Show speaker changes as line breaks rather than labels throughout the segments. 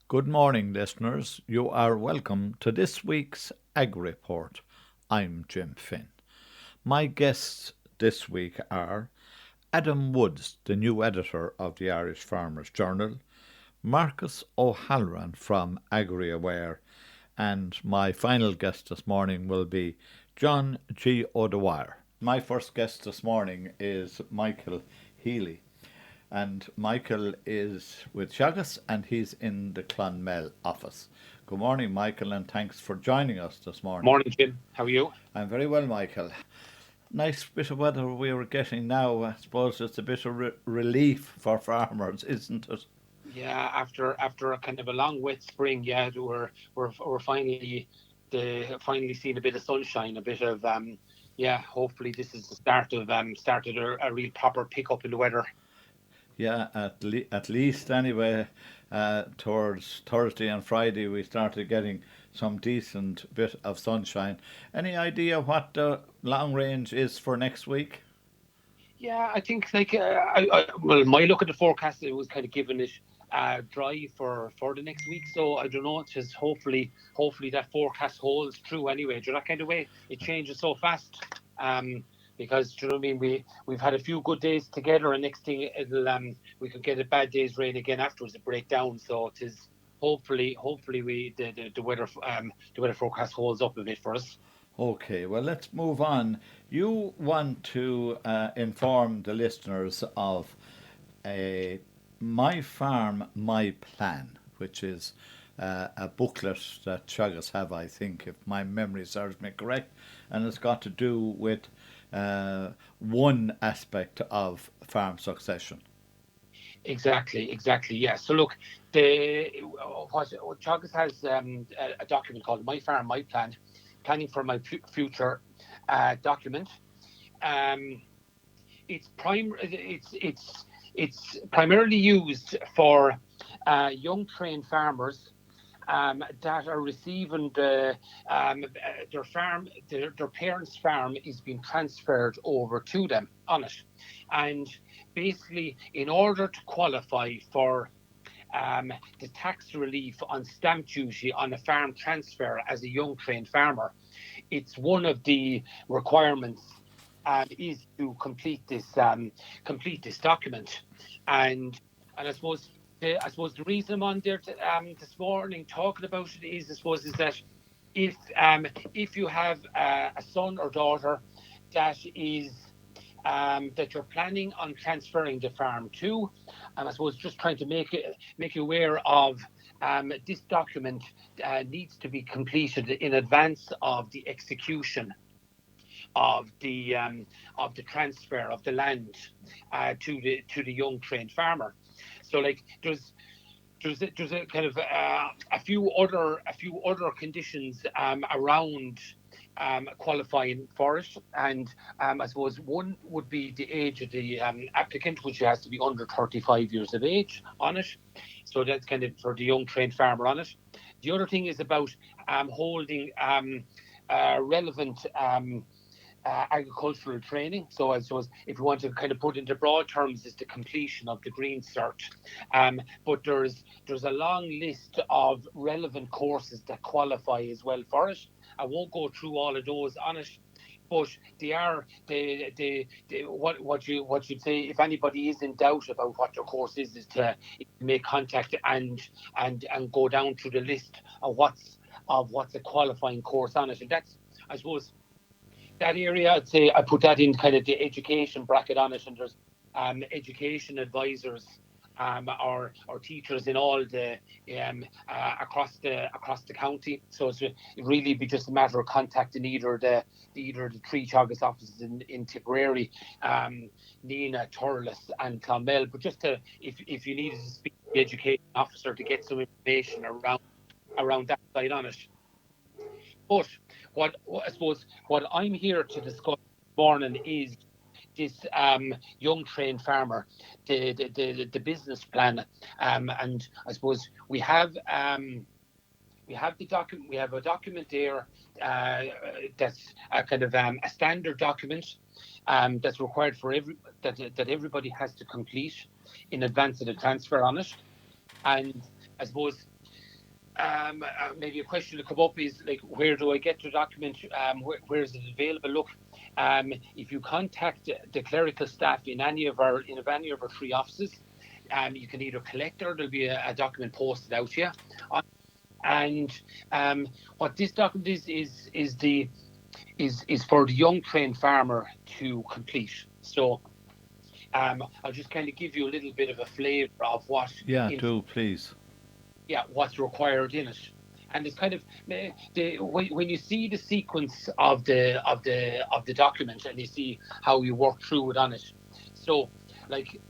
Good morning, listeners. You are welcome to this week's Ag Report. I'm Jim Finn. My guests this week are Adam Woods, the new editor of the Irish Farmers Journal, Marcus O'Halloran from AgriAware, and my final guest this morning will be John G. O'Dwyer. My first guest this morning is Michael Healy. And Michael is with Teagasc and he's in the Clonmel office. Good morning, Michael, and thanks for joining us this morning.
Morning, Jim. How are you?
I'm very well, Michael. Nice bit of weather we were getting now. I suppose it's a bit of relief for farmers, isn't it?
Yeah, after a kind of a long wet spring, yeah, we're finally seeing a bit of sunshine, a bit of yeah. Hopefully, this is the started a real proper pickup in the weather.
Yeah, at least anyway. Towards Thursday and Friday, we started getting some decent bit of sunshine. Any idea what the long range is for next week?
Yeah, I think like well, my look at the forecast, it was kind of giving it dry for the next week. So I don't know. Just hopefully that forecast holds true anyway. Do you know that kind of way? It changes so fast. Because do you know what I mean? We've had a few good days together, and next thing it'll we could get a bad day's rain again afterwards. It break down. So it is hopefully we the weather forecast holds up a bit for us.
Okay, well, let's move on. You want to inform the listeners of a My Farm, My Plan, which is a booklet that Teagasc have, I think, if my memory serves me correct, and it's got to do with one aspect of farm succession.
Exactly. Yeah. So look, the what Teagasc has a document called My Farm, My Plan, planning for my future document. Um, it's primarily used for young trained farmers that are receiving their farm, their parents' farm is being transferred over to them on it, and basically, in order to qualify for the tax relief on stamp duty on a farm transfer as a young trained farmer, it's one of the requirements is to complete this document, and I suppose the reason I'm on there this morning talking about it is I suppose is that if you have a son or daughter that is that you're planning on transferring the farm to, I suppose just trying to make you aware of this document needs to be completed in advance of the execution of the transfer of the land to the young trained farmer. So like there's a kind of a few other conditions around qualifying for it, and I suppose one would be the age of the applicant, which has to be under 35 years of age on it. So that's kind of for the young trained farmer on it. The other thing is about holding relevant agricultural training. So I suppose if you want to kind of put into broad terms, is the completion of the Green Cert. But there's a long list of relevant courses that qualify as well for it. I won't go through all of those on it, but they are what you'd say if anybody is in doubt about what your course is to make contact and go down through the list of what's a qualifying course on it, and that's I suppose that area, I'd say I put that in kind of the education bracket on it, and there's education advisors or teachers in all the across the county. So it really be just a matter of contacting either the three Teagasc offices in Tipperary, Nina, Thurles, and Clonmel. But just to if you needed to speak to the education officer to get some information around that side on it. But I suppose what I'm here to discuss this morning is this young trained farmer, the business plan, and I suppose we have the document. We have a document there that's a kind of a standard document that's required for that everybody has to complete in advance of the transfer on it, and I suppose. maybe a question to come up is like, where do I get the document? Where is it available? Look, if you contact the clerical staff in any of our 3 offices, you can either collect or there'll be a document posted out to you. And what this document is for the young trained farmer to complete. So I'll just kind of give you a little bit of a flavour of what.
Yeah, do please.
Yeah, what's required in it. And it's kind of when you see the sequence of the document and you see how you work through it on it. So like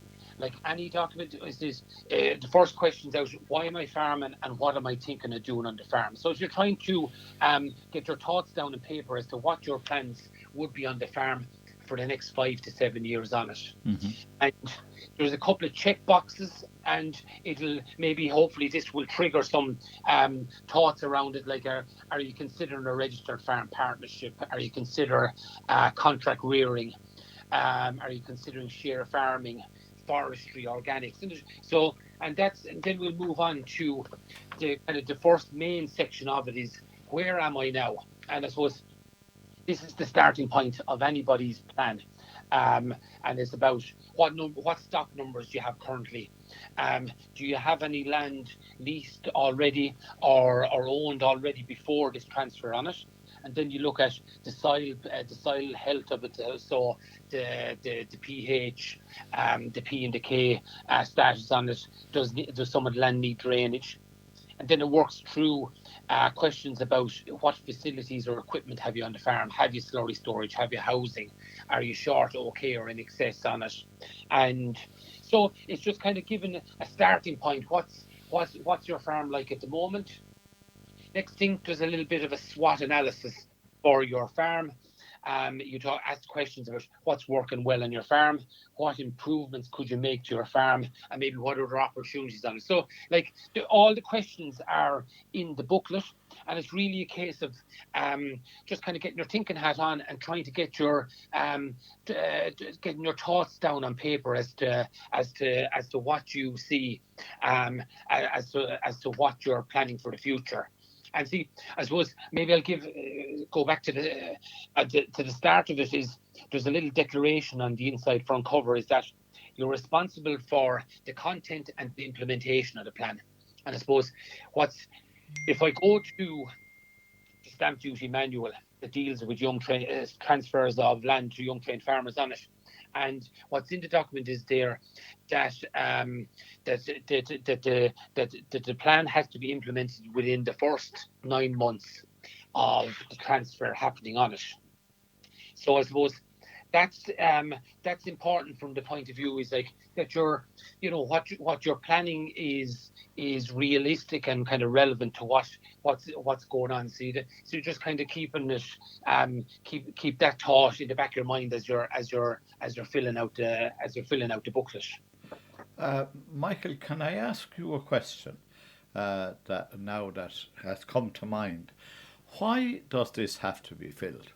any document is this, the first question's out: why am I farming and what am I thinking of doing on the farm? So if you're trying to get your thoughts down on paper as to what your plans would be on the farm for the next 5 to 7 years on it.
Mm-hmm.
And there's a couple of check boxes, and it'll maybe, hopefully, this will trigger some thoughts around it. Like, are you considering a registered farm partnership? Are you considering contract rearing? Are you considering share farming, forestry, organics? And then we'll move on to the first main section of it is, where am I now? And I suppose this is the starting point of anybody's plan. And it's about what stock numbers do you have currently? Do you have any land leased already or owned already before this transfer on it? And then you look at the soil health of it, so the pH, the P and the K status on it. Does some of the land need drainage? And then it works through questions about what facilities or equipment have you on the farm? Have you slurry storage? Have you housing? Are you short, okay, or in excess on it? And so it's just kind of giving a starting point. What's your farm like at the moment? Next thing, there's a little bit of a SWOT analysis for your farm. You ask questions about what's working well on your farm, what improvements could you make to your farm, and maybe what other opportunities on it. So, like, all the questions are in the booklet, and it's really a case of just kind of getting your thinking hat on and trying to get your getting your thoughts down on paper as to what you see, as to what you're planning for the future. And see, I suppose maybe I'll go back to the start of it. Is there's a little declaration on the inside front cover, is that you're responsible for the content and the implementation of the plan. And I suppose if I go to the stamp duty manual that deals with transfers of land to young trained farmers on it, and what's in the document is there that the plan has to be implemented within the first 9 months of the transfer happening on it. So I suppose that's important from the point of view is like that what you're planning is realistic and kind of relevant to what's going on. So you're just kind of keeping it keep that thought in the back of your mind as you're filling out the booklet.
Michael, can I ask you a question that has come to mind? Why does this have to be filled?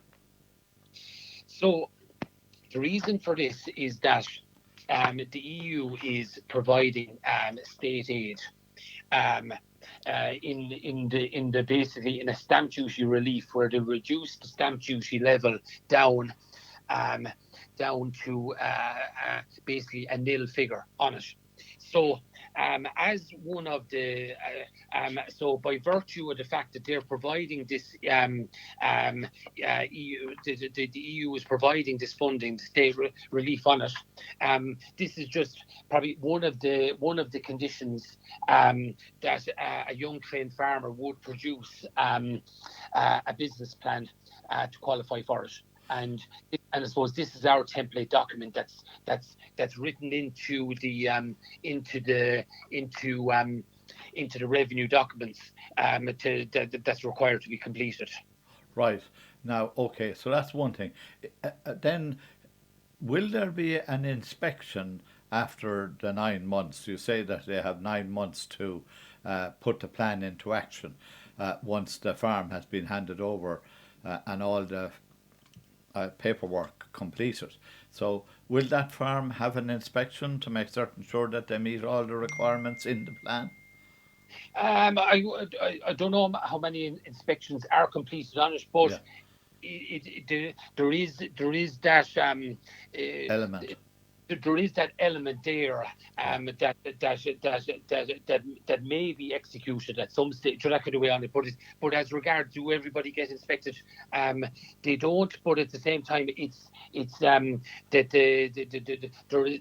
So the reason for this is that the EU is providing state aid in a stamp duty relief, where they reduce the stamp duty level down to basically a nil figure on it. So as one of the so by virtue of the fact that they're providing this EU, the EU is providing this funding, the state relief on it. This is just probably one of the conditions that a young trained farmer would produce a business plan to qualify for it. And I suppose this is our template document that's written into the revenue documents that's required to be completed.
Right. Now, okay, so that's one thing. Then, will there be an inspection after the 9 months? You say that they have 9 months to put the plan into action once the farm has been handed over and all the paperwork completed. So will that farm have an inspection to make certain sure that they meet all the requirements in the plan?
I don't know how many inspections are completed on it, but
Yeah,
there is that
element.
there is that element there
Yeah,
that may be executed at some stage. So that could way on it, but as regards to everybody get inspected, um, they don't. But at the same time, it's that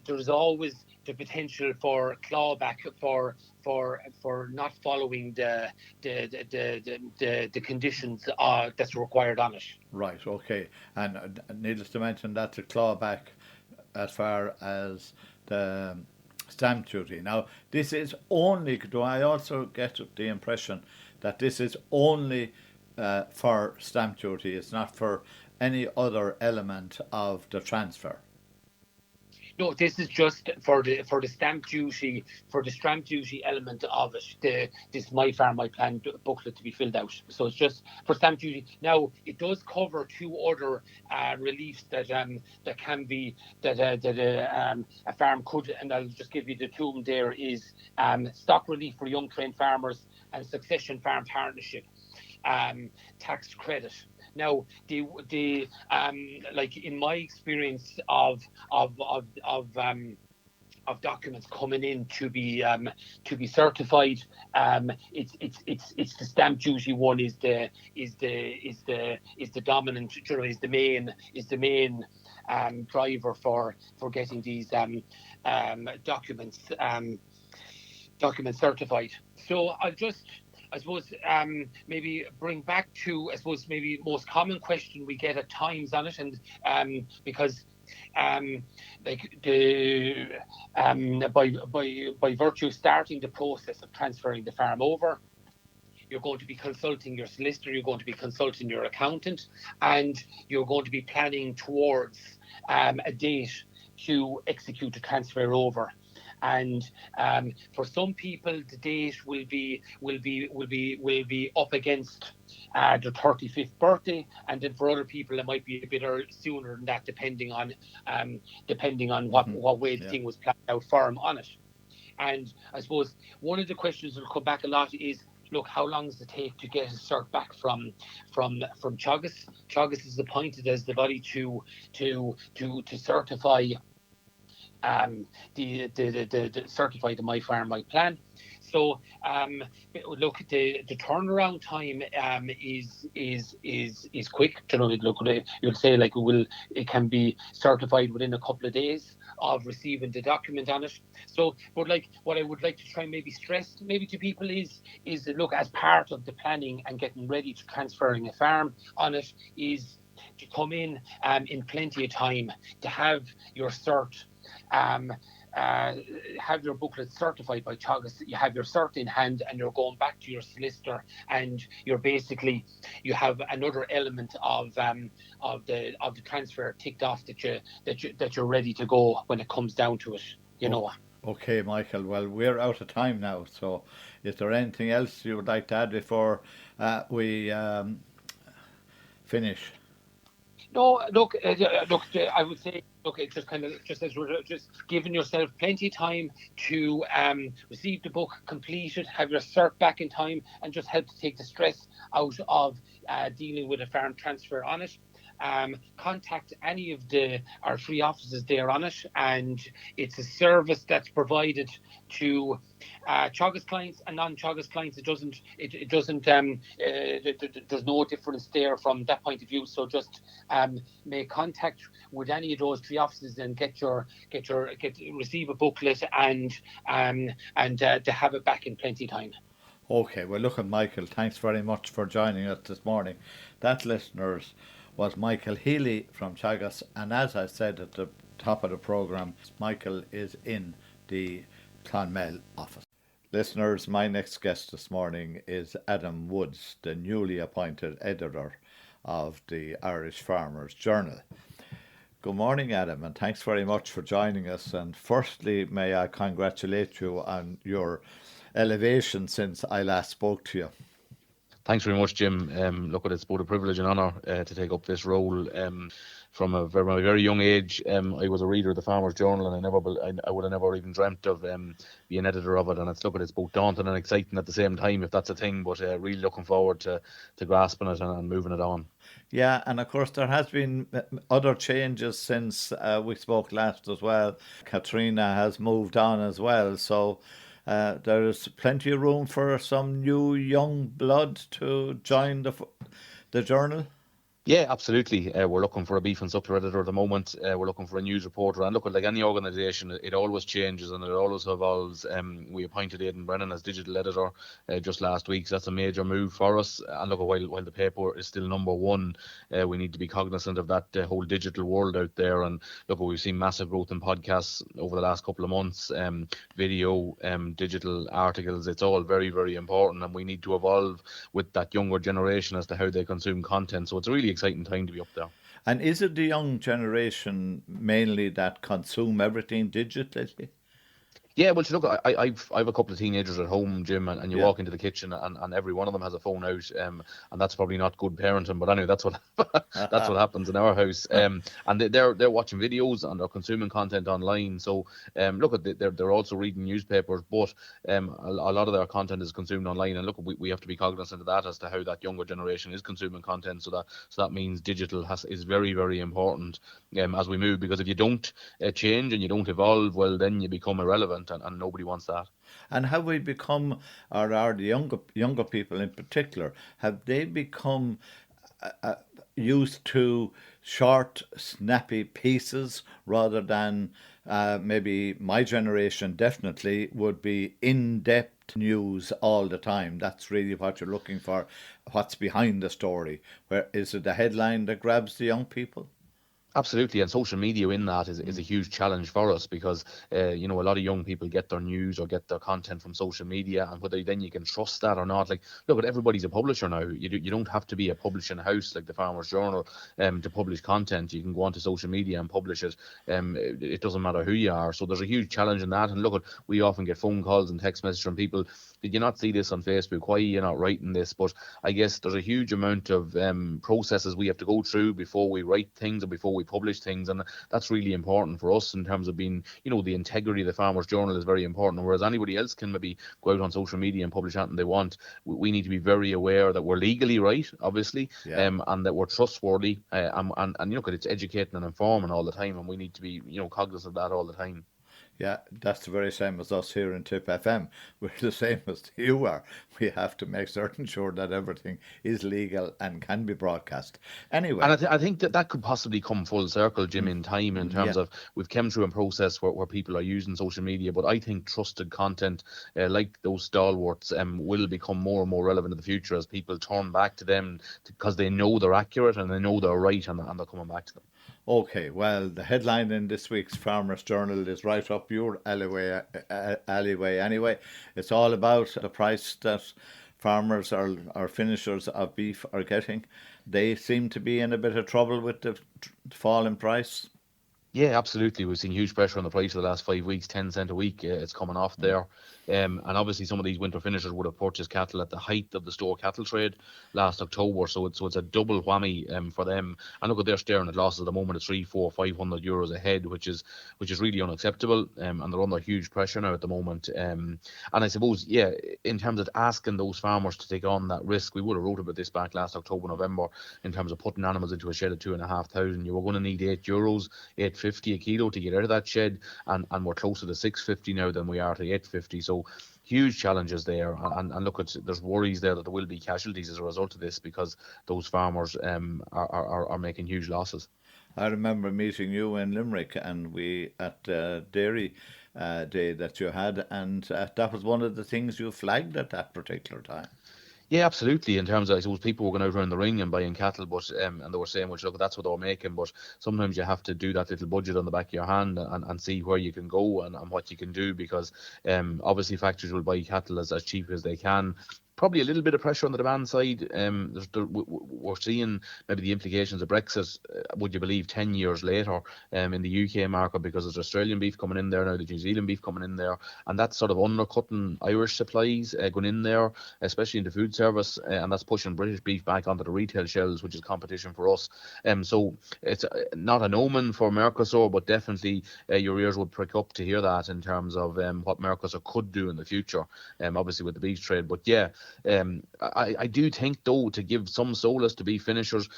there's always the potential for clawback for not following the conditions that's required on it.
right, okay. And needless to mention, that's a clawback as far as the stamp duty. Now, this is only, do I also get the impression that this is only for stamp duty, it's not for any other element of the transfer?
No, this is just for the stamp duty element of it. This My Farm My Plan booklet to be filled out. So it's just for stamp duty. Now it does cover two other reliefs that can be a farm could, and I'll just give you the two of them. There is stock relief for young trained farmers and succession farm partnership tax credit. Now, like in my experience of documents coming in to be certified, it's the stamp duty one is the dominant, is the main driver for getting these documents certified. So I suppose maybe bring back to, I suppose, maybe most common question we get at times on it, and because like the by virtue of starting the process of transferring the farm over, you're going to be consulting your solicitor, you're going to be consulting your accountant, and you're going to be planning towards a date to execute the transfer over. And for some people, the date will be up against their 35th birthday, and then for other people, it might be a bit sooner than that, depending on
Hmm.
what way the
Yeah.
thing was planned out for them on it. And I suppose one of the questions that will come back a lot is, look, how long does it take to get a cert back from Teagasc? Teagasc is appointed as the body to certify the certify the My Farm My Plan. So look, the turnaround time is quick. You know, look, you'll say like it can be certified within a couple of days of receiving the document on it. So, but like what I would like to try and maybe stress maybe to people is that, look, as part of the planning and getting ready to transferring a farm on it, is to come in plenty of time to have your cert, um, uh, have your booklet certified by Teagasc, you have your cert in hand, and you're going back to your solicitor, and you're basically, you have another element of the transfer ticked off that you're ready to go when it comes down to it. You
Oh,
know.
okay, Michael. Well, we're out of time now. So, is there anything else you would like to add before we finish?
No, I would say, look, it's just kind of just as we're just giving yourself plenty of time to receive the book, complete it, have your cert back in time, and just help to take the stress out of dealing with a farm transfer on it. Contact any of our free offices there on it, and it's a service that's provided to Teagasc clients and non-Teagasc clients. There's no difference there from that point of view. So just make contact with any of those three offices and receive a booklet and to have it back in plenty of time.
Okay, well, look at Michael. Thanks very much for joining us this morning. That, listeners, was Michael Healy from Teagasc. And as I said at the top of the programme, Michael is in the Clonmel office. Listeners, my next guest this morning is Adam Woods, the newly appointed editor of the Irish Farmers Journal. Good morning, Adam, and thanks very much for joining us. And firstly, may I congratulate you on your elevation since I last spoke to you.
Thanks very much, Jim. Look, it's both a privilege and honour to take up this role. From a very young age, I was a reader of the Farmers Journal, and I would have never even dreamt of being editor of it. And it's both daunting and exciting at the same time, if that's a thing. But really looking forward to grasping it and moving it on.
Yeah, and of course there has been other changes since we spoke last as well. Katrina has moved on as well, so there is plenty of room for some new young blood to join the journal.
Yeah, absolutely. We're looking for a beef and suckler editor at the moment. We're looking for a news reporter. And look, like any organisation, it always changes and it always evolves. We appointed Aidan Brennan as digital editor just last week. So that's a major move for us. And look, while the paper is still number one, we need to be cognizant of that whole digital world out there. And look, we've seen massive growth in podcasts over the last couple of months, video, digital articles. It's all very, very important. And we need to evolve with that younger generation as to how they consume content. So it's a really exciting time to be up there.
And is it the young generation mainly that consume everything digitally?
Yeah, well, look, I've a couple of teenagers at home, Jim, and you walk into the kitchen and every one of them has a phone out, and that's probably not good parenting. But anyway, that's what that's what happens in our house. And they're watching videos and they're consuming content online. So look, they're also reading newspapers, but a lot of their content is consumed online. And look, we have to be cognizant of that as to how that younger generation is consuming content. So that means digital is very, very important as we move, because if you don't change and you don't evolve, well, then you become irrelevant. And nobody wants that.
And have we become, or are the younger people in particular, have they become used to short, snappy pieces rather than maybe my generation definitely would be in-depth news all the time? That's really what you're looking for, what's behind the story. Where is it the headline that grabs the young people?
Absolutely, and social media in that is a huge challenge for us, because a lot of young people get their news or get their content from social media, and whether then you can trust that or not. Like, look, everybody's a publisher now. You don't have to be a publishing house like the Farmers Journal to publish content. You can go onto social media and publish it. It doesn't matter who you are. So there's a huge challenge in that. And look, we often get phone calls and text messages from people. Did you not see this on Facebook? Why are you not writing this? But I guess there's a huge amount of processes we have to go through before we write things or before we publish things, and that's really important for us in terms of being, the integrity of the Farmers Journal is very important. Whereas anybody else can maybe go out on social media and publish anything they want, we need to be very aware that we're legally right, obviously, and that we're trustworthy, and it's educating and informing all the time, and we need to be cognizant of that all the time.
Yeah, that's the very same as us here in Tip FM. We're the same as you are. We have to make certain sure that everything is legal and can be broadcast. Anyway.
And I think that could possibly come full circle, Jim, in time, in terms of we've come through a process where people are using social media, but I think trusted content like those stalwarts will become more and more relevant in the future as people turn back to them because they know they're accurate and they know they're right, and they're coming back to them.
Okay, well, the headline in this week's Farmers Journal is right up your alleyway anyway. It's all about the price that farmers or finishers of beef are getting. They seem to be in a bit of trouble with the fall in price.
Yeah, absolutely. We've seen huge pressure on the price of the last 5 weeks, 10 cent a week. It's coming off there. And obviously some of these winter finishers would have purchased cattle at the height of the store cattle trade last October. So it's a double whammy for them. And look, they're staring at losses at the moment of 300, 400, 500 euros a head, which is really unacceptable. And they're under huge pressure now at the moment. And I suppose, in terms of asking those farmers to take on that risk, we would have wrote about this back last October, November, in terms of putting animals into a shed of 2,500. You were going to need €8, $8.50 a kilo to get out of that shed, and we're closer to $6.50 now than we are to $8.50. So huge challenges there, and look, there's worries there that there will be casualties as a result of this because those farmers are making huge losses.
I remember meeting you in Limerick, and we at Dairy Day that you had, and that was one of the things you flagged at that particular time.
Yeah, absolutely. In terms of, I suppose, people were going out around the ring and buying cattle, but and they were saying, well, look, that's what they were making. But sometimes you have to do that little budget on the back of your hand and see where you can go and what you can do, because obviously factories will buy cattle as cheap as they can. probably a little bit of pressure on the demand side. We're seeing maybe the implications of Brexit, would you believe, 10 years later in the UK market, because there's Australian beef coming in there now, the New Zealand beef coming in there, and that's sort of undercutting Irish supplies going in there, especially in the food service, and that's pushing British beef back onto the retail shelves, which is competition for us. So it's not an omen for Mercosur, but definitely your ears would prick up to hear that in terms of what Mercosur could do in the future, obviously with the beef trade. But yeah, I do think, though, to give some solace to beef finishers,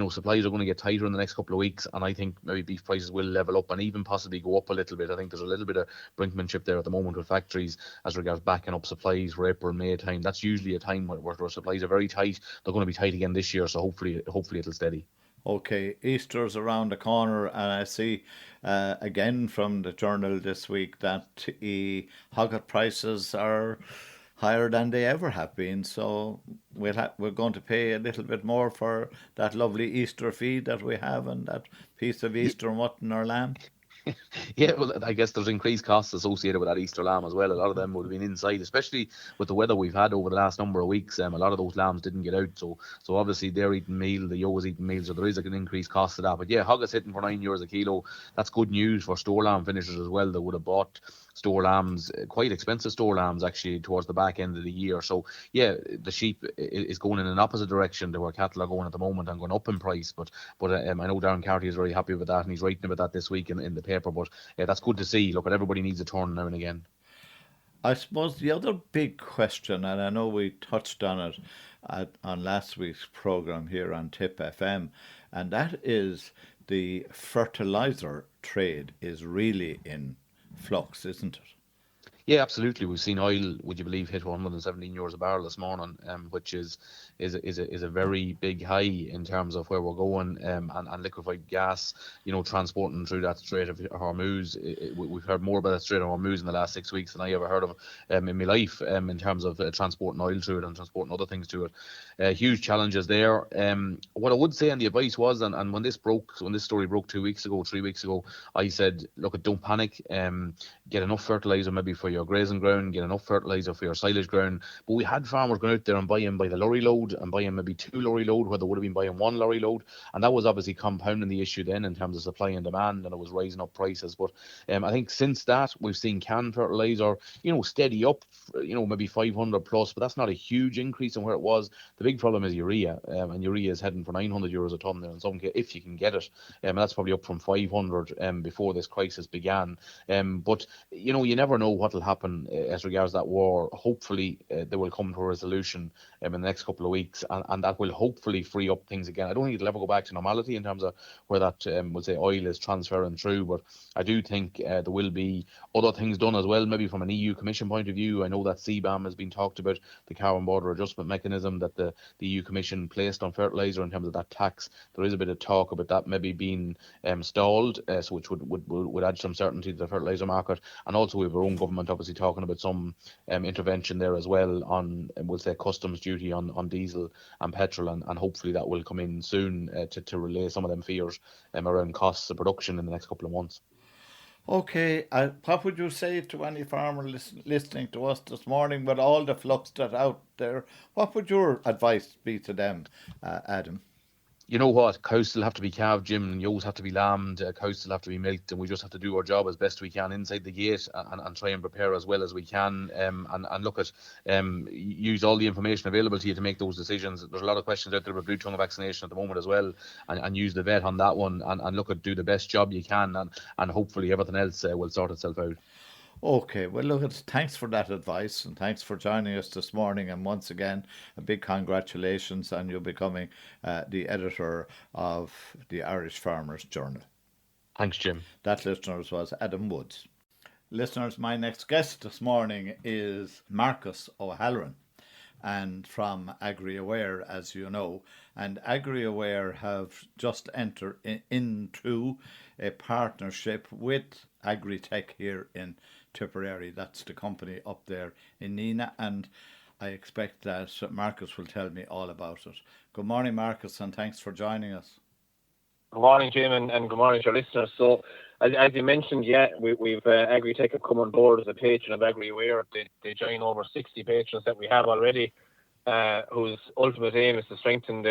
supplies are going to get tighter in the next couple of weeks, and I think maybe beef prices will level up and even possibly go up a little bit. I think there's a little bit of brinkmanship there at the moment with factories as regards backing up supplies for April and May time. That's usually a time where supplies are very tight. They're going to be tight again this year, so hopefully it'll steady.
Okay, Easter's around the corner, and I see again from the journal this week that hogget prices are higher than they ever have been. So we're going to pay a little bit more for that lovely Easter feed that we have, and that piece of Easter mutton or lamb.
Yeah, well, I guess there's increased costs associated with that Easter lamb as well. A lot of them would have been inside, especially with the weather we've had over the last number of weeks. A lot of those lambs didn't get out, so obviously they're eating meal, the yo's eating meal, so there is an increased cost to that. But yeah, hogget's hitting for €9 a kilo. That's good news for store lamb finishers as well. They would have bought store lambs, quite expensive store lambs actually, towards the back end of the year. So yeah, the sheep is going in an opposite direction to where cattle are going at the moment and going up in price. But I know Darren Carty is very happy with that, and he's writing about that this week in the paper. But yeah, that's good to see. Look, everybody needs a turn now and again.
I suppose the other big question, and I know we touched on it on last week's programme here on Tip FM, and that is the fertiliser trade is really in flux, isn't it?
Yeah, absolutely. We've seen oil, would you believe, hit €117 a barrel this morning, which is a very big high in terms of where we're going, and liquefied gas, transporting through that Strait of Hormuz. We've heard more about the Strait of Hormuz in the last 6 weeks than I ever heard of in my life, in terms of transporting oil through it and transporting other things to it. Huge challenges there. What I would say, and the advice was, and when this story broke 3 weeks ago, I said, look, don't panic. Get enough fertilizer maybe for your grazing ground, get enough fertilizer for your silage ground. But we had farmers going out there and buying by the lorry load and buying maybe 2 lorry load where they would have been buying 1 lorry load, and that was obviously compounding the issue then in terms of supply and demand, and it was rising up prices. But I think since that we've seen canned fertilizer, steady up, maybe 500 plus, but that's not a huge increase in where it was. The big problem is urea, and urea is heading for €900 a tonne there in some case, if you can get it, and that's probably up from 500 before this crisis began. But you never know what will happen as regards that war. Hopefully they will come to a resolution in the next couple of weeks, and that will hopefully free up things again. I don't think it'll ever go back to normality in terms of where that we'll say oil is transferring through, but I do think there will be other things done as well, maybe from an EU Commission point of view. I know that CBAM has been talked about, the carbon border adjustment mechanism that the EU Commission placed on fertilizer in terms of that tax. There is a bit of talk about that maybe being stalled, so which would add some certainty to the fertilizer market. And also we have our own government obviously talking about some intervention there as well on, we'll say, customs duty on diesel and petrol, and hopefully that will come in soon to relay some of them fears around costs of production in the next couple of months.
Okay, what would you say to any farmer listening to us this morning with all the flux that's out there? What would your advice be to them, Adam?
You know what? Cows still have to be calved, Jim, and ewes have to be lambed, cows still have to be milked, and we just have to do our job as best we can inside the gate and try and prepare as well as we can, and look at use all the information available to you to make those decisions. There's a lot of questions out there about blue tongue vaccination at the moment as well, and use the vet on that one, and look at do the best job you can, and hopefully everything else will sort itself out.
Okay, well, look, thanks for that advice, and thanks for joining us this morning. And once again, a big congratulations on you becoming the editor of the Irish Farmers Journal.
Thanks, Jim.
That, listeners, was Adam Woods. Listeners, my next guest this morning is Marcus O'Halloran, and from AgriAware, as you know. And AgriAware have just entered into a partnership with Agritech here in Tipperary. That's the company up there in Neenah, and I expect that Marcus will tell me all about it. Good morning, Marcus, and thanks for joining us.
Good morning, Jim, and good morning to our listeners. So, as you mentioned, we've Agritech have come on board as a patron of AgriAware. They join over 60 patrons that we have already. whose ultimate aim is to strengthen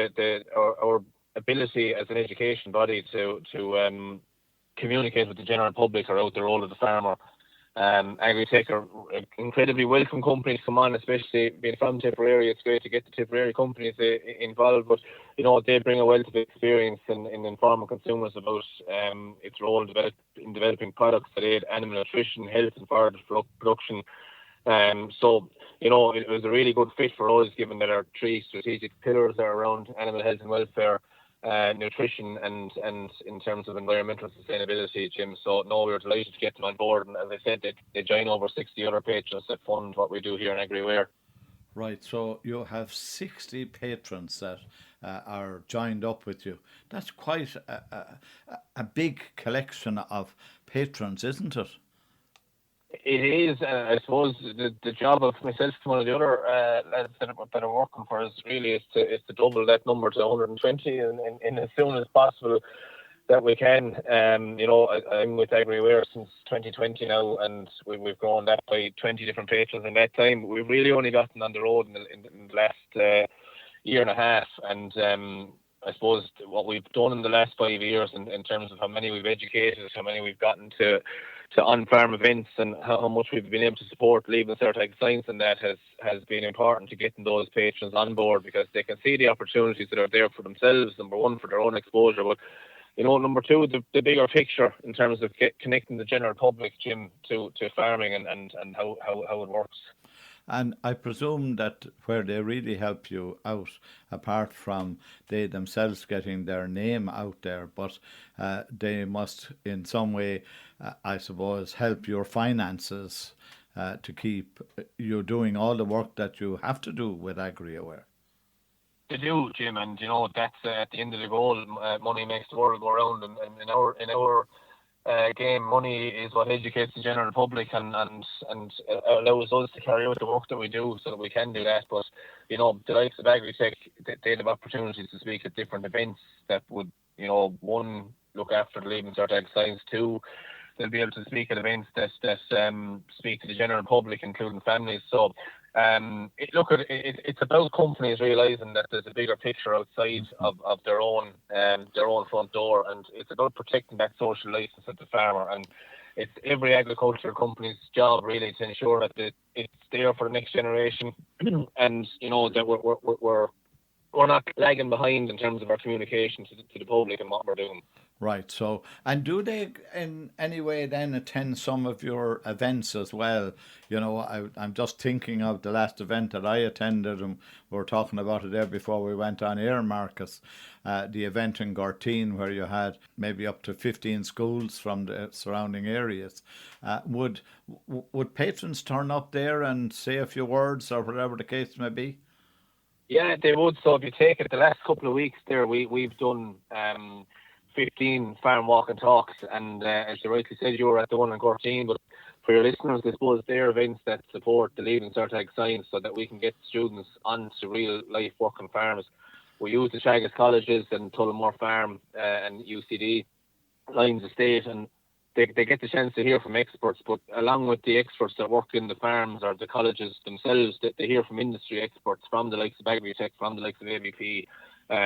our ability as an education body to communicate with the general public about the role of the farmer. Agritech are incredibly welcome companies to come on, especially being from Tipperary. It's great to get the Tipperary companies involved, but they bring a wealth of experience in informing consumers about its role in developing products that aid animal nutrition, health and further production. So it was a really good fit for us, given that our three strategic pillars are around animal health and welfare, nutrition and in terms of environmental sustainability, Jim. So no, we were delighted to get them on board, and as I said, they join over 60 other patrons that fund what we do here in AgriAware.
Right, so you have 60 patrons that are joined up with you. That's quite a big collection of patrons, isn't it?
It is. I suppose the job of myself and one of the other lads that are working for us really is to double that number to 120 in as soon as possible that we can. I'm with AgriAware since 2020 now, and we've grown that by 20 different patrons in that time. We've really only gotten on the road in the last year and a half, and I suppose what we've done in the last 5 years in terms of how many we've educated, how many we've gotten to on-farm events, and how much we've been able to support Leaving Cert Ag Science, and that has been important to getting those patrons on board, because they can see the opportunities that are there for themselves, number one, for their own exposure, but number two, the bigger picture in terms of connecting the general public, Jim, to farming and how it works.
And I presume that where they really help you out, apart from they themselves getting their name out there, but they must in some way, I suppose, help your finances to keep you doing all the work that you have to do with AgriAware.
They do, Jim, and that's at the end of the goal. Money makes the world go round, and in our game, money is what educates the general public and allows us to carry out the work that we do, so that we can do that. But the likes of Agritech, they have opportunities to speak at different events that would, one, look after the Leaving Cert Ag Science. Two, they'll be able to speak at events that speak to the general public, including families. So it's about companies realising that there's a bigger picture outside of their own front door, and it's about protecting that social license of the farmer. And it's every agricultural company's job really to ensure that it's there for the next generation, and that we're not lagging behind in terms of our communication to the public and what we're doing.
Right. So, and do they in any way then attend some of your events as well? I'm just thinking of the last event that I attended, and we were talking about it there before we went on air, Marcus. The event in Gorteen, where you had maybe up to 15 schools from the surrounding areas. Would patrons turn up there and say a few words, or whatever the case may be?
Yeah, they would. So if you take it, the last couple of weeks there, we've done 15 farm walk and talks, and as you rightly said, you were at the one in Gorteen, but for your listeners, I suppose they're events that support the Leaving Cert Ag Science, so that we can get students onto real life working farms. We use the Teagasc colleges and Tullamore Farm and UCD, Lyons Estate, and they get the chance to hear from experts, but along with the experts that work in the farms or the colleges themselves, that they hear from industry experts, from the likes of Agritech, from the likes of ABP,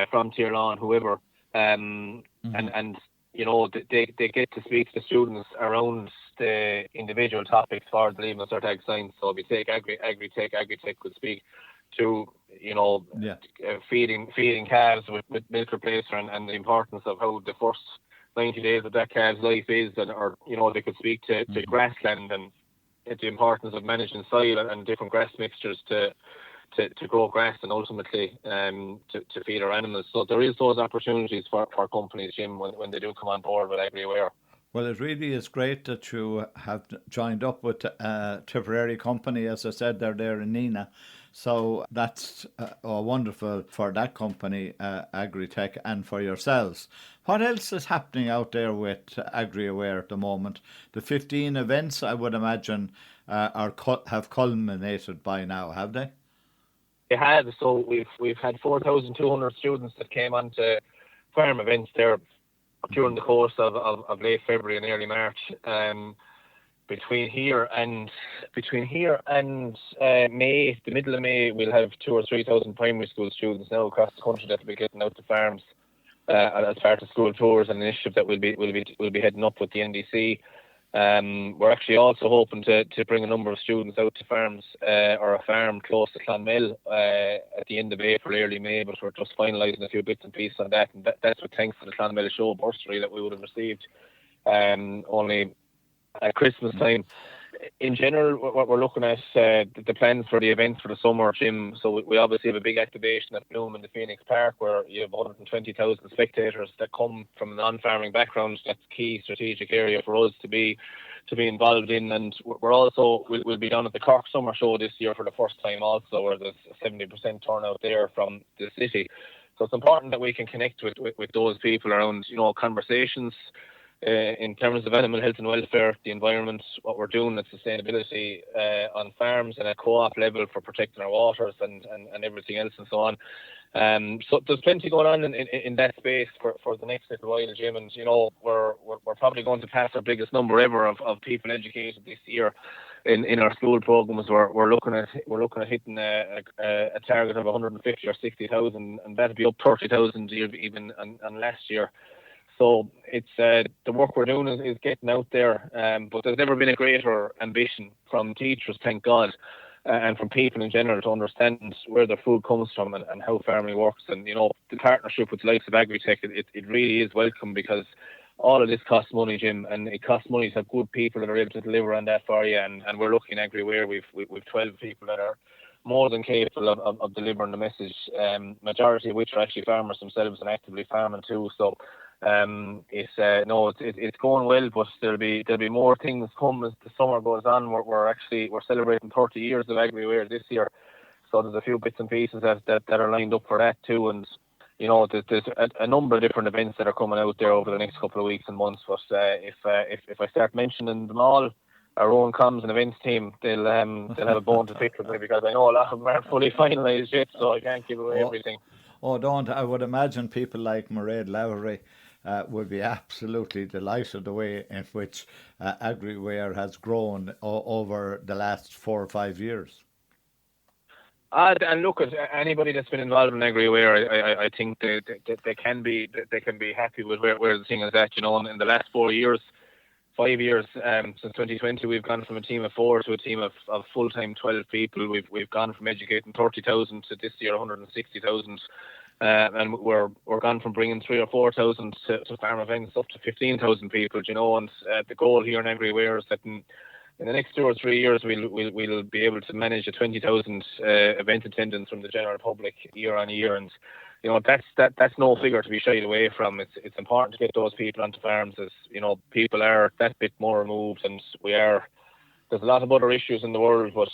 from Tier Lawn, whoever. And they get to speak to the students around the individual topics for the Leaving Cert Ag Science. So if you take Agritech could speak to feeding calves with milk replacer and the importance of how the first 90 days of that calf's life is, or they could speak to grassland and the importance of managing soil and different grass mixtures to grow grass and ultimately to feed our animals. So there is those opportunities for companies, Jim, when they do come on board with AgriAware.
Well, it really is great that you have joined up with a Tipperary company. As I said, they're there in Nenagh. So that's wonderful for that company, Agritech, and for yourselves. What else is happening out there with AgriAware at the moment? The 15 events, I would imagine, have culminated by now, have they?
They have. So we've had 4,200 students that came on to farm events there during the course of late February and early March. between here and May, the middle of May, we'll have 2,000 or 3,000 primary school students now across the country that will be getting out to farms as part of school tours, an initiative that we'll be heading up with the NDC. We're actually also hoping to bring a number of students out to farms or a farm close to Clonmel at the end of April, early May, but we're just finalising a few bits and pieces on that, and that's with thanks to the Clonmel Show bursary that we would have received only at Christmas time. In general, what we're looking at, the plans for the events for the summer, Jim, so we obviously have a big activation at Bloom in the Phoenix Park where you have 120,000 spectators that come from a non-farming background. That's a key strategic area for us to be involved in, and we'll be down at the Cork Summer Show this year for the first time also, where there's a 70% turnout there from the city. So it's important that we can connect with those people around, conversations in terms of animal health and welfare, the environment, what we're doing at sustainability on farms and at co-op level for protecting our waters and everything else and so on. So there's plenty going on in that space for the next little while, Jim, and we're probably going to pass our biggest number ever of people educated this year in our school programs. We're looking at hitting a target of 150 or 60,000, and that'll be up 30,000 even on last year. So it's the work we're doing is getting out there, but there's never been a greater ambition from teachers, thank God, and from people in general to understand where their food comes from and how farming works. And the partnership with the likes of Agritech, it really is welcome, because all of this costs money, Jim, and it costs money to have good people that are able to deliver on that for you. And we're looking everywhere. We've 12 people that are more than capable of delivering the message, majority of which are actually farmers themselves and actively farming too. So it's going well, but there'll be more things come as the summer goes on. We're celebrating 30 years of AgriWare this year, so there's a few bits and pieces that are lined up for that too. And there's a number of different events that are coming out there over the next couple of weeks and months. But if I start mentioning them all, our own comms and events team, they'll have a bone to pick with me, because I know a lot of them aren't fully finalised yet, so I can't give away everything.
I would imagine people like Mairead Lowry would be absolutely delighted the way in which AgriWare has grown over the last 4 or 5 years.
And look, at anybody that's been involved in AgriWare, I think they can be happy with where the thing is at. In the last 5 years, since 2020, we've gone from a team of 4 to a team of full-time 12 people. We've gone from educating 30,000 to this year 160,000. And we're gone from bringing 3,000 or 4,000 to farm events up to 15,000 people, and the goal here in AgriWare is that in the next 2 or 3 years we'll be able to manage a 20,000 event attendance from the general public year on year. And that's no figure to be shied away from. It's important to get those people onto farms, as people are that bit more removed, and there's a lot of other issues in the world, but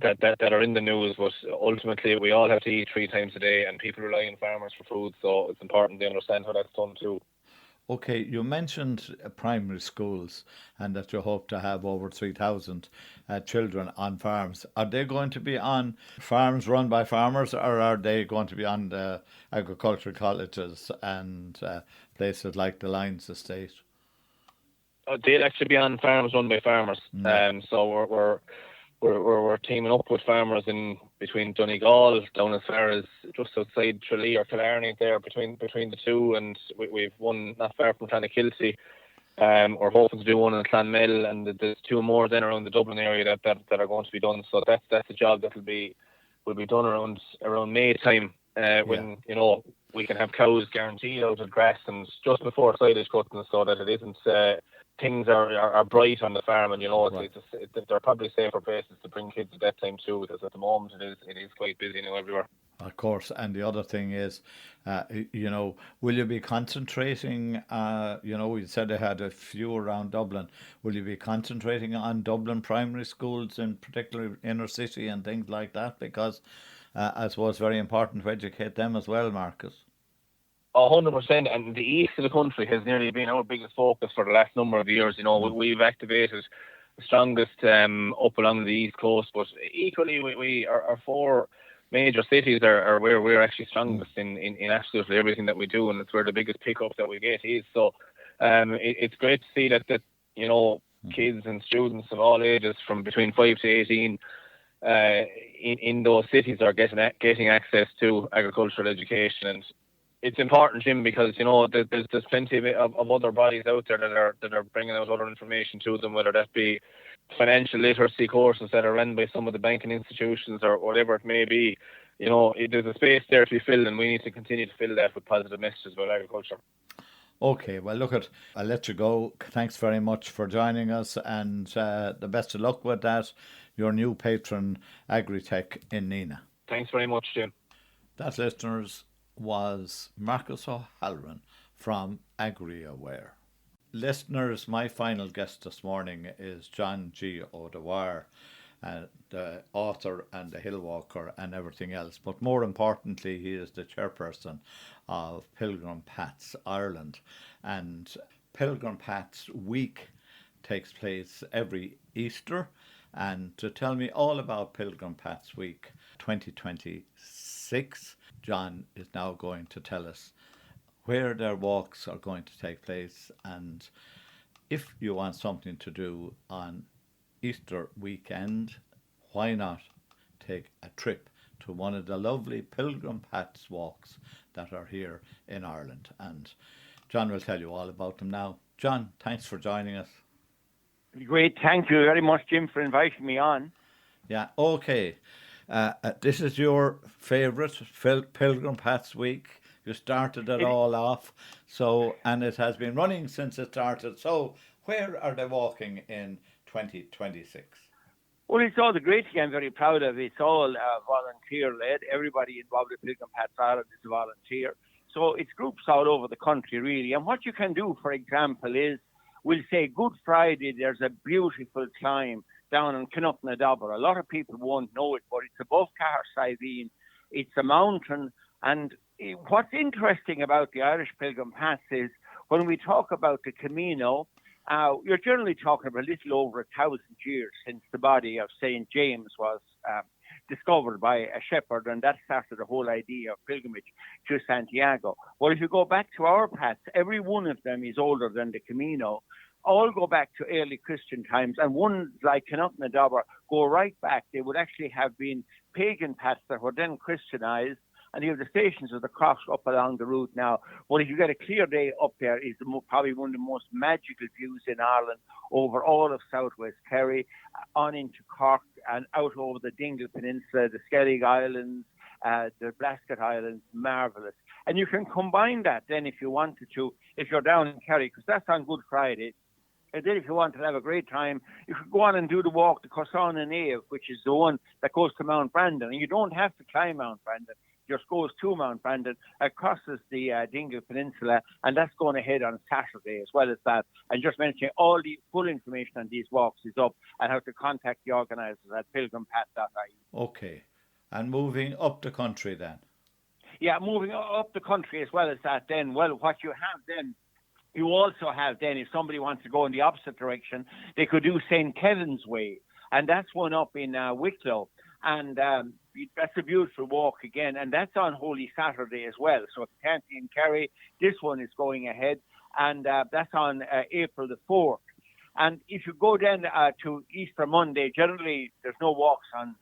that are in the news, but ultimately we all have to eat 3 times a day, and people rely on farmers for food, so it's important to understand how that's done too.
Okay, you mentioned primary schools and that you hope to have over 3,000 children on farms. Are they going to be on farms run by farmers, or are they going to be on the agricultural colleges and places like the Lyons Estate?
They'll actually be on farms run by farmers. So we're teaming up with farmers in between Donegal, down as far as just outside Tralee or Killarney there, between the two, and we've one not far from Clonakilty. We're hoping to do one in Clonmel, and there's 2 more then around the Dublin area that are going to be done. So that's a job that will be done around May time, when we can have cows guaranteed out of grass and just before silage cutting, so that it isn't things are bright on the farm, and they're probably safer places to bring kids at that time too, because at the moment it is quite busy now everywhere.
Of course, and the other thing is, will you be concentrating? We said they had a few around Dublin. Will you be concentrating on Dublin primary schools, in particular inner city and things like that? Because I suppose it's very important to educate them as well, Marcus.
100%, and the east of the country has nearly been our biggest focus for the last number of years. We've activated the strongest up along the east coast, but equally our 4 major cities are where we're actually strongest in absolutely everything that we do, and it's where the biggest pickup that we get is. So it's great to see that kids and students of all ages from between 5 to 18 in those cities are getting access to agricultural education. And it's important, Jim, because there's plenty of other bodies out there that are bringing out other information to them, whether that be financial literacy courses that are run by some of the banking institutions or whatever it may be. There's a space there to be filled, and we need to continue to fill that with positive messages about agriculture.
Okay, well, I'll let you go. Thanks very much for joining us, and the best of luck with that, your new patron, Agritech in Nenagh.
Thanks very much, Jim.
That, listeners, was Marcus O'Halloran from AgriAware. Listeners, my final guest this morning is John G. O'Dwyer, the author and the hill walker and everything else. But more importantly, he is the chairperson of Pilgrim Paths Ireland. And Pilgrim Paths Week takes place every Easter. And to tell me all about Pilgrim Paths Week 2026, John is now going to tell us where their walks are going to take place, and if you want something to do on Easter weekend, why not take a trip to one of the lovely Pilgrim Paths walks that are here in Ireland? And John will tell you all about them now. John, thanks for joining us.
Great. Thank you very much, Jim, for inviting me on.
Yeah, okay. This is your favourite Pilgrim Paths Week. You started it all off, and it has been running since it started. So where are they walking in 2026?
Well, it's all the great thing I'm very proud of. It's all volunteer-led. Everybody involved in Pilgrim Paths Ireland is a volunteer. So it's groups all over the country, really. And what you can do, for example, is we'll say Good Friday, there's a beautiful climb down in Knocknadobar. A lot of people won't know it, but it's above Cahersiveen. It's a mountain. And what's interesting about the Irish Pilgrim Paths is when we talk about the Camino, you're generally talking about a little over 1,000 years since the body of St. James was discovered by a shepherd, and that started the whole idea of pilgrimage to Santiago. Well, if you go back to our paths, every one of them is older than the Camino. All go back to early Christian times, and ones like Knocknadobar go right back. They would actually have been pagan paths that were then Christianized, and you have the Stations of the Cross up along the route now. Well, if you get a clear day up there, is probably one of the most magical views in Ireland over all of southwest Kerry, on into Cork and out over the Dingle Peninsula, the Skellig Islands, the Blasket Islands. Marvellous. And you can combine that then if you wanted to, if you're down in Kerry, because that's on Good Friday. And then if you want to have a great time, you could go on and do the walk to Cosán na Naomh, which is the one that goes to Mount Brandon. And you don't have to climb Mount Brandon. Just goes to Mount Brandon, crosses the Dingle Peninsula, and that's going ahead on Saturday as well as that. And just mentioning all the full information on these walks is up and how to contact the organisers at pilgrimpath.ie.
Okay. And moving up the country then?
Yeah, moving up the country as well as that then. Well, what you have then, you also have then, if somebody wants to go in the opposite direction, they could do St. Kevin's Way. And that's one up in Wicklow. And that's a beautiful walk again, and that's on Holy Saturday as well. So if you can't be in Kerry, this one is going ahead, and that's on April the 4th. And if you go then to Easter Monday, generally there's no walks on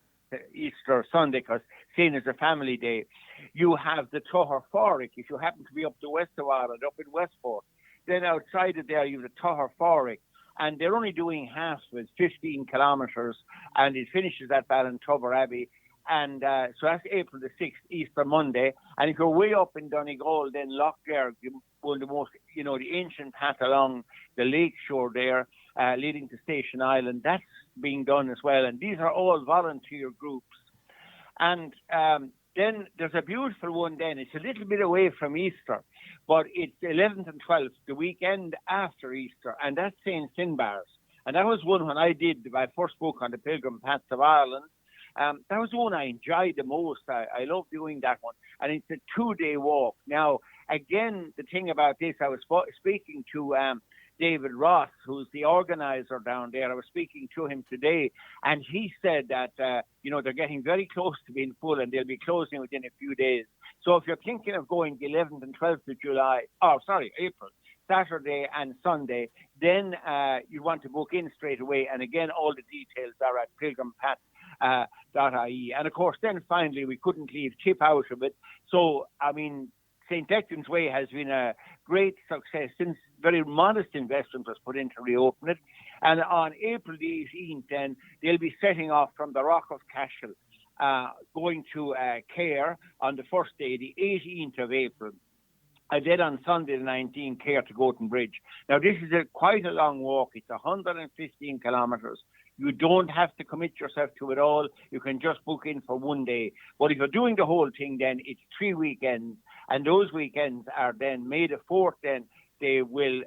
Easter Sunday because seen as a family day. You have the Tuathair Fáric, if you happen to be up the west of Ireland, up in Westport. Then outside of there, you have the Tuathair Fáric. And they're only doing half with 15 kilometres, and it finishes at Ballintubber Abbey. And so that's April the 6th, Easter Monday. And if you're way up in Donegal, then Lough Derg, one of the most, the ancient path along the lake shore there, leading to Station Island, that's being done as well. And these are all volunteer groups. And then there's a beautiful one then. It's a little bit away from Easter, but it's 11th and 12th, the weekend after Easter, and that's St. Finbarr's. And that was one when I did my first book on the Pilgrim Paths of Ireland. That was the one I enjoyed the most. I love doing that one. And it's a 2-day walk. Now, again, the thing about this, I was speaking to David Ross, who's the organizer down there. I was speaking to him today, and he said that, they're getting very close to being full, and they'll be closing within a few days. So if you're thinking of going the 11th and 12th of April, Saturday and Sunday, then you want to book in straight away. And again, all the details are at pilgrimpath.ie. And of course, then finally, we couldn't leave Tip out of it. So, I mean, St. Declan's Way has been a great success since very modest investment was put in to reopen it. And on April the 18th, then, they'll be setting off from the Rock of Cashel, going to Cahir on the first day, the 18th of April. I did on Sunday the 19th, Cahir to Goaten Bridge. Now, this is quite a long walk. It's 115 kilometres. You don't have to commit yourself to it all. You can just book in for one day. But if you're doing the whole thing, then it's 3 weekends. And those weekends are then May the 4th, then they will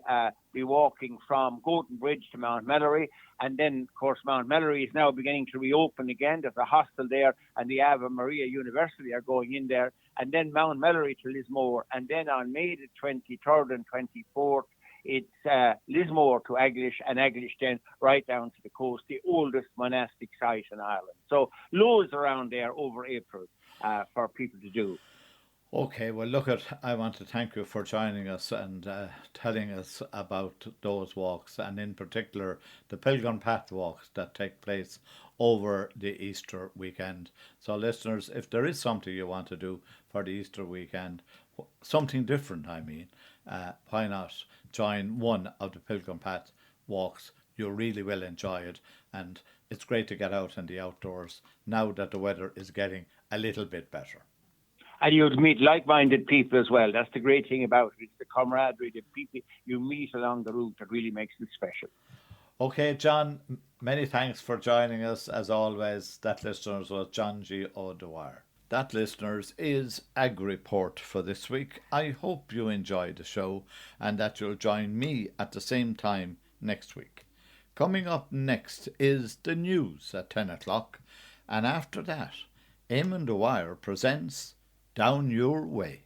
be walking from Goaten Bridge to Mount Melleray. And then, of course, Mount Melleray is now beginning to reopen again. There's a hostel there, and the Ave Maria University are going in there. And then Mount Melleray to Lismore. And then on May the 23rd and 24th, it's Lismore to Aglish, and Aglish then right down to the coast, the oldest monastic site in Ireland. So loads around there over April for people to do.
Okay, well, I want to thank you for joining us and telling us about those walks, and in particular the Pilgrim Path walks that take place over the Easter weekend. So, listeners, if there is something you want to do for the Easter weekend, something different, why not join one of the Pilgrim Path walks? You really will enjoy it, and it's great to get out in the outdoors now that the weather is getting a little bit better.
And you'd meet like-minded people as well. That's the great thing about it. It's the camaraderie, the people you meet along the route that really makes it special.
Okay, John, many thanks for joining us. As always, that, listeners, was John G. O'Dwyer. That, listeners, is AgReport for this week. I hope you enjoyed the show and that you'll join me at the same time next week. Coming up next is the news at 10 o'clock. And after that, Eamon Dwyer presents Down Your Way.